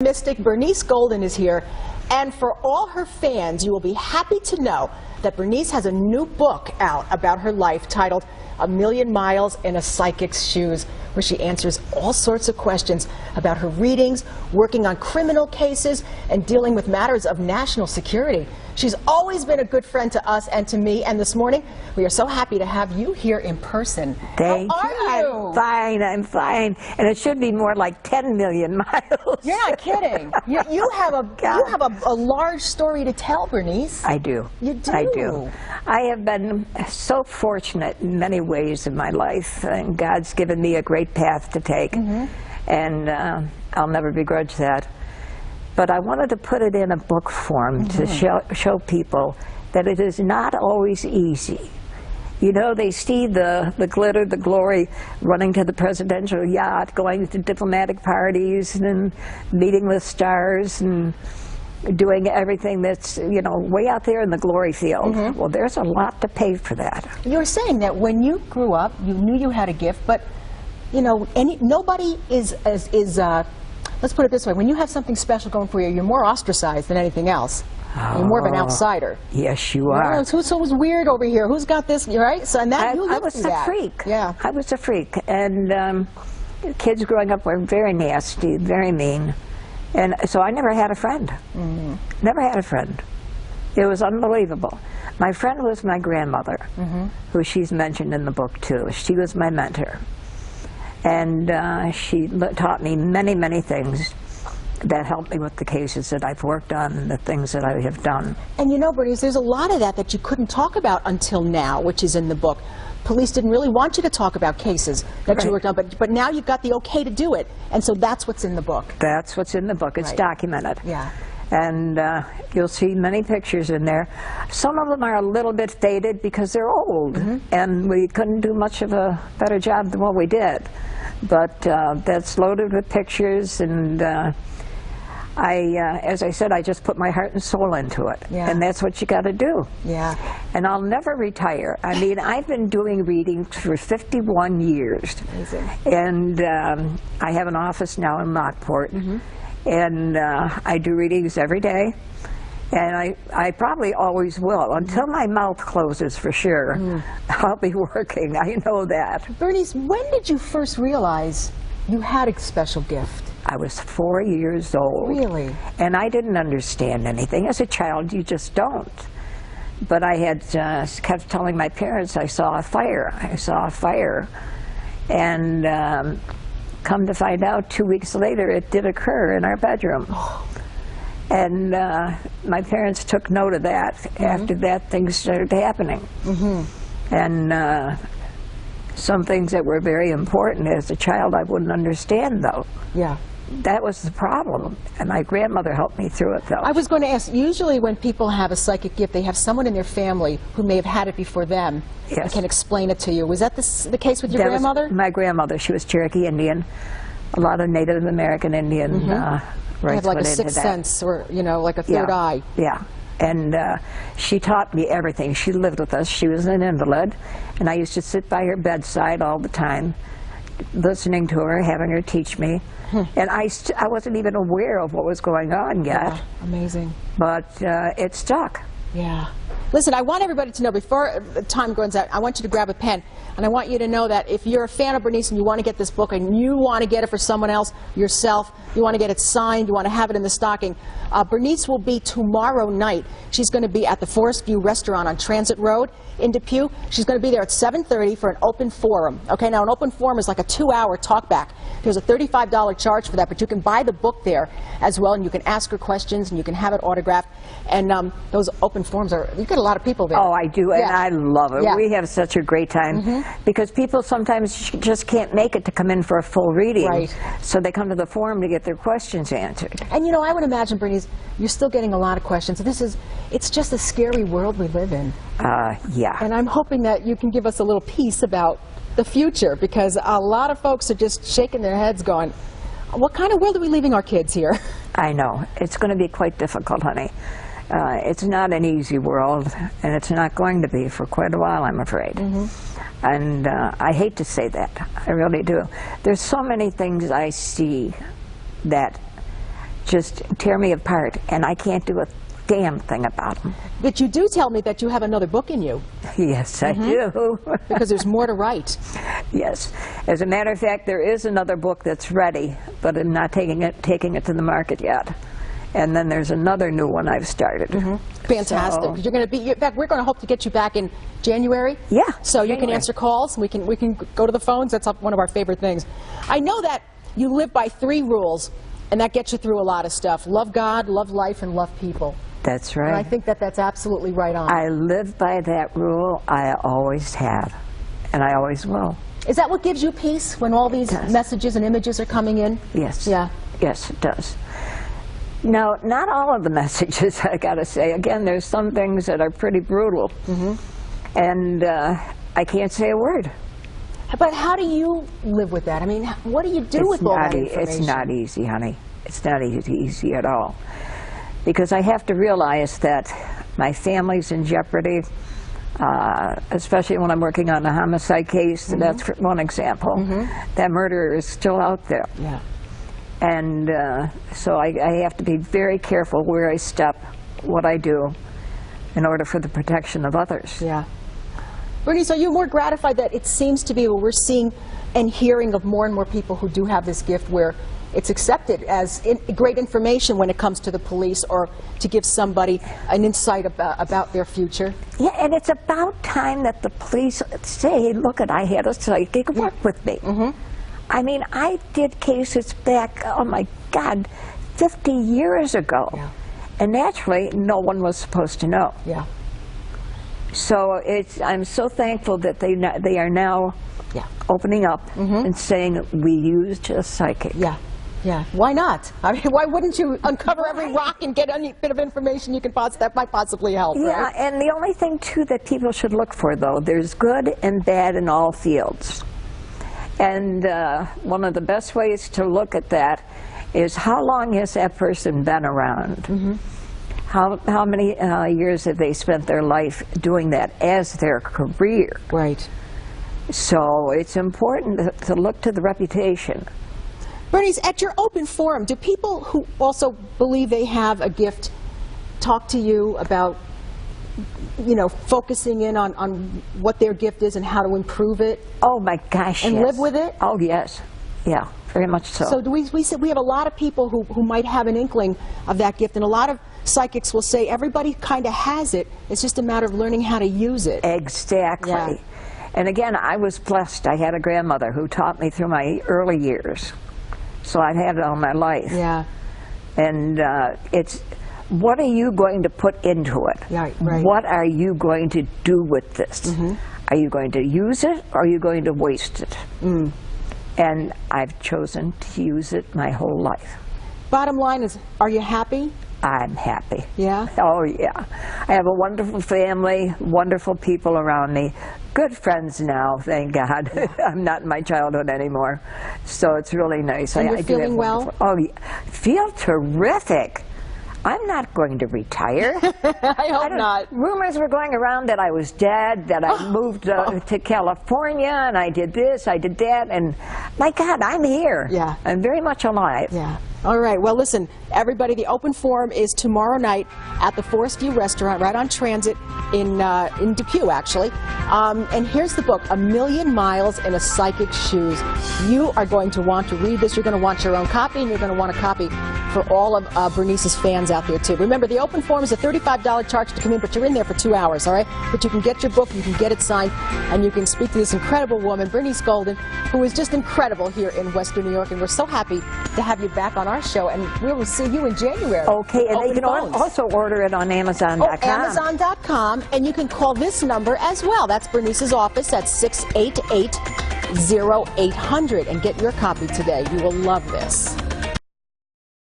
Mystic Bernice Golden is here, and for all her fans, you will be happy to know that Bernice has a new book out about her life titled A Million Miles in a Psychic's Shoes, where she answers all sorts of questions about her readings, working on criminal cases, and dealing with matters of national security. She's always been a good friend to us and to me, and this morning we are so happy to have you here in person. Thank How are you? I'm fine, I'm fine. And it should be more like 10 million miles. You're not kidding. You have a large story to tell, Bernice. I do. You do? I do. I have been so fortunate in many ways in my life, and God's given me a great path to take, and I'll never begrudge that. But I wanted to put it in a book form to show people that it is not always easy. You know, they see the glitter, the glory, running to the presidential yacht, going to diplomatic parties, and meeting with stars, and doing everything that's, you know, way out there in the glory field. Well, there's a lot to pay for that. You were saying that when you grew up, you knew you had a gift, but, you know, nobody is let's put it this way, when you have something special going for you, you're more ostracized than anything else. You're more of an outsider. Yes, you are. Who's so weird over here? Who's got this, right? So, and that, I was a freak. Yeah. I was a freak. And kids growing up were very nasty, very mean. And so I never had a friend. Never had a friend. It was unbelievable. My friend was my grandmother, who she's mentioned in the book too. She was my mentor. And she taught me many, many things that helped me with the cases that I've worked on and the things that I have done. And you know, Bernice, there's a lot of that you couldn't talk about until now, which is in the book. Police didn't really want you to talk about cases that you worked on, but now you've got the okay to do it, and so that's what's in the book. That's what's in the book. It's documented. Yeah. And you'll see many pictures in there. Some of them are a little bit faded because they're old, and we couldn't do much of a better job than what we did. But that's loaded with pictures, and as I said, I just put my heart and soul into it, and that's what you got to do. Yeah. And I'll never retire. I mean, I've been doing readings for 51 years. Amazing. And I have an office now in Lockport. And I do readings every day, and I probably always will, until my mouth closes for sure. I'll be working, I know that. Bernice, when did you first realize you had a special gift? I was 4 years old. Really? And I didn't understand anything. As a child, you just don't. But I had kept telling my parents I saw a fire. I saw a fire. And come to find out, 2 weeks later, it did occur in our bedroom. And my parents took note of that. After that, things started happening. And some things that were very important as a child I wouldn't understand, though. Yeah. That was the problem, and my grandmother helped me through it, though. I was going to ask, usually when people have a psychic gift, they have someone in their family who may have had it before them and can explain it to you. Was that the case with your grandmother? My grandmother. She was Cherokee Indian. A lot of Native American Indian rights like a went into sixth that. sense, or, you know, like a third eye. Yeah. And she taught me everything. She lived with us. She was an invalid, and I used to sit by her bedside all the time, listening to her, having her teach me. And I wasn't even aware of what was going on yet. Yeah, amazing. But it stuck. Yeah. Listen, I want everybody to know, before time goes out, I want you to grab a pen, and I want you to know that if you're a fan of Bernice and you want to get this book, and you want to get it for someone else, yourself, you want to get it signed, you want to have it in the stocking, Bernice will be tomorrow night. She's going to be at the Forest View Restaurant on Transit Road in Depew. She's going to be there at 7:30 for an open forum. Okay, now an open forum is like a 2-hour talkback. There's a $35 charge for that, but you can buy the book there as well, and you can ask her questions, and you can have it autographed. And those open forums you get a lot of people there. Oh, I do, and I love it. We have such a great time because people sometimes just can't make it to come in for a full reading. So they come to the forum to get their questions answered. And you know, I would imagine, Bernice, you're still getting a lot of questions. It's just a scary world we live in. Yeah. And I'm hoping that you can give us a little piece about the future, because a lot of folks are just shaking their heads going, what kind of world are we leaving our kids here? I know. It's going to be quite difficult, honey. It's not an easy world, and it's not going to be for quite a while, I'm afraid. And I hate to say that. I really do. There's so many things I see that just tear me apart, and I can't do a damn thing about them. But you do tell me that you have another book in you. Yes, I do. Because there's more to write. Yes. As a matter of fact, there is another book that's ready, but I'm not taking it to the market yet. And then there's another new one I've started. Fantastic. So, You're going to be. In fact, we're going to hope to get you back in January. Yeah. So you can answer calls. We can go to the phones. That's one of our favorite things. I know that you live by 3 rules, and that gets you through a lot of stuff. Love God, love life, and love people. That's right. And I think that that's absolutely right on. I live by that rule. I always have, and I always will. Is that what gives you peace when all these messages and images are coming in? Yes. Yeah. Yes, it does. Now, not all of the messages, I got to say. Again, there's some things that are pretty brutal, and I can't say a word. But how do you live with that? I mean, what do you do with all that information? It's not easy, honey. It's not easy at all. Because I have to realize that my family's in jeopardy, especially when I'm working on a homicide case. That's one example. That murderer is still out there. Yeah. And so I have to be very careful where I step, what I do, in order for the protection of others. Yeah. Bernice, are you more gratified that it seems to be what we're seeing and hearing of more and more people who do have this gift where it's accepted as great information when it comes to the police or to give somebody an insight about their future? Yeah, and it's about time that the police say, look, I had a psychic work with me. I mean, I did cases back, oh my God, 50 years ago. Yeah. And naturally, no one was supposed to know. Yeah. So I'm so thankful that they are now opening up and saying, we used a psychic. Yeah. Yeah, why not? I mean, why wouldn't you uncover every rock and get any bit of information you can that might possibly help, yeah, right? And the only thing, too, that people should look for, though, there's good and bad in all fields. And one of the best ways to look at that is how long has that person been around? How many years have they spent their life doing that as their career? Right. So it's important to look to the reputation. Bernice, at your open forum, do people who also believe they have a gift talk to you about, you know, focusing in on what their gift is and how to improve it? Oh my gosh, and yes. live with it? Oh yes, yeah, very much so. So do we have a lot of people who might have an inkling of that gift, and a lot of psychics will say everybody kind of has it, it's just a matter of learning how to use it. Exactly. Yeah. And again, I was blessed. I had a grandmother who taught me through my early years. So I've had it all my life. Yeah. And it's, what are you going to put into it? Yeah, right. What are you going to do with this? Are you going to use it, or are you going to waste it? And I've chosen to use it my whole life. Bottom line is, are you happy? I'm happy. Yeah? Oh, yeah. I have a wonderful family, wonderful people around me, good friends now, thank God. I'm not in my childhood anymore, so it's really nice. And you're feeling well? Oh, yeah. Feel terrific. I'm not going to retire. I hope not. Rumors were going around that I was dead, that I moved to California, and I did this, I did that, and my God, I'm here. Yeah. I'm very much alive. Yeah. All right. Well, listen, everybody, the open forum is tomorrow night at the Forest View Restaurant right on Transit in Depew, actually. And here's the book, A Million Miles in a Psychic's Shoes. You are going to want to read this. You're going to want your own copy, and you're going to want a copy for all of Bernice's fans out there, too. Remember, the open forum is a $35 charge to come in, but you're in there for 2 hours, all right? But you can get your book, you can get it signed, and you can speak to this incredible woman, Bernice Golden, who is just incredible here in Western New York, and we're so happy to have you back on our show, and we will see you in January. Okay, and Open they can phones. Also order it on Amazon.com. Oh, Amazon.com, and you can call this number as well. That's Bernice's office at 688-0800, and get your copy today. You will love this.